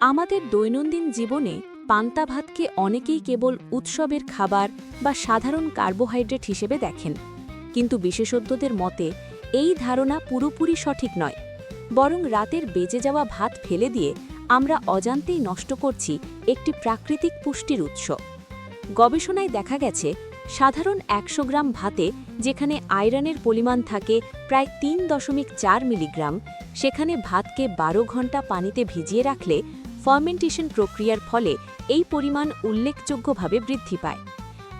আমাদের দৈনন্দিন জীবনে পান্তা ভাতকে অনেকেই কেবল উৎসবের খাবার বা সাধারণ কার্বোহাইড্রেট হিসেবে দেখেন, কিন্তু বিশেষজ্ঞদের মতে এই ধারণা পুরোপুরি সঠিক নয়। বরং রাতের বেজে যাওয়া ভাত ফেলে দিয়ে আমরা অজান্তেই নষ্ট করছি একটি প্রাকৃতিক পুষ্টির উৎস। গবেষণায় দেখা গেছে, সাধারণ ১০০ গ্রাম ভাতে যেখানে আয়রনের পরিমাণ থাকে প্রায় ৩.৪ মিলিগ্রাম, সেখানে ভাতকে ১২ ঘন্টা পানিতে ভিজিয়ে রাখলে ফার্মেন্টেশন প্রক্রিয়ার ফলে এই পরিমাণ উল্লেখযোগ্যভাবে বৃদ্ধি পায়।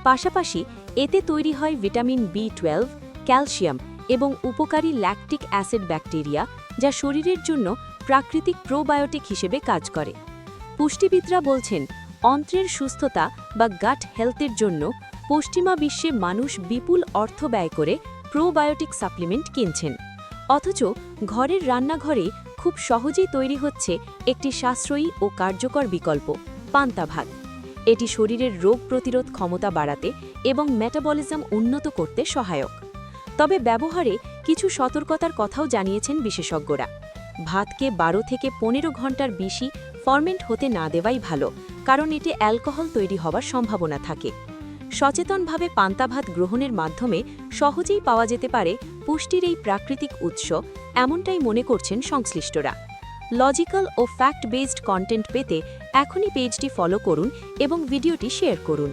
পাশাপাশি এতে তৈরি হয় ভিটামিন বি12, ক্যালসিয়াম এবং উপকারী ল্যাকটিক অ্যাসিড ব্যাকটেরিয়া, যা শরীরের জন্য প্রাকৃতিক প্রোবায়োটিক হিসেবে কাজ করে। পুষ্টিবিদরা বলছেন, অন্ত্রের সুস্থতা বা গাট হেলথের জন্য পশ্চিমা বিশ্বে মানুষ বিপুল অর্থ ব্যয় করে প্রোবায়োটিক সাপ্লিমেন্ট কিনছেন, অথচ ঘরের রান্নাঘরে খুব সহজেই তৈরি হচ্ছে একটি সাশ্রয়ী ও কার্যকর বিকল্প, পান্তা ভাত। এটি শরীরের রোগ প্রতিরোধ ক্ষমতা বাড়াতে এবং মেটাবলিজম উন্নত করতে সহায়ক। তবে ব্যবহারে কিছু সতর্কতার কথাও জানিয়েছেন বিশেষজ্ঞরা। ভাতকে ১২ থেকে ১৫ ঘন্টার বেশি ফার্মেন্ট হতে না দেওয়াই ভালো, কারণ এতে অ্যালকোহল তৈরি হওয়ার সম্ভাবনা থাকে। সচেতনভাবে পান্তা ভাত গ্রহণের মাধ্যমে সহজেই পাওয়া যেতে পারে পুষ্টির এই প্রাকৃতিক উৎস, এমনটাই মনে করছেন সংশ্লিষ্টরা। লজিক্যাল ও ফ্যাক্ট বেসড কন্টেন্ট পেতে এখনই পেজটি ফলো করুন এবং ভিডিওটি শেয়ার করুন।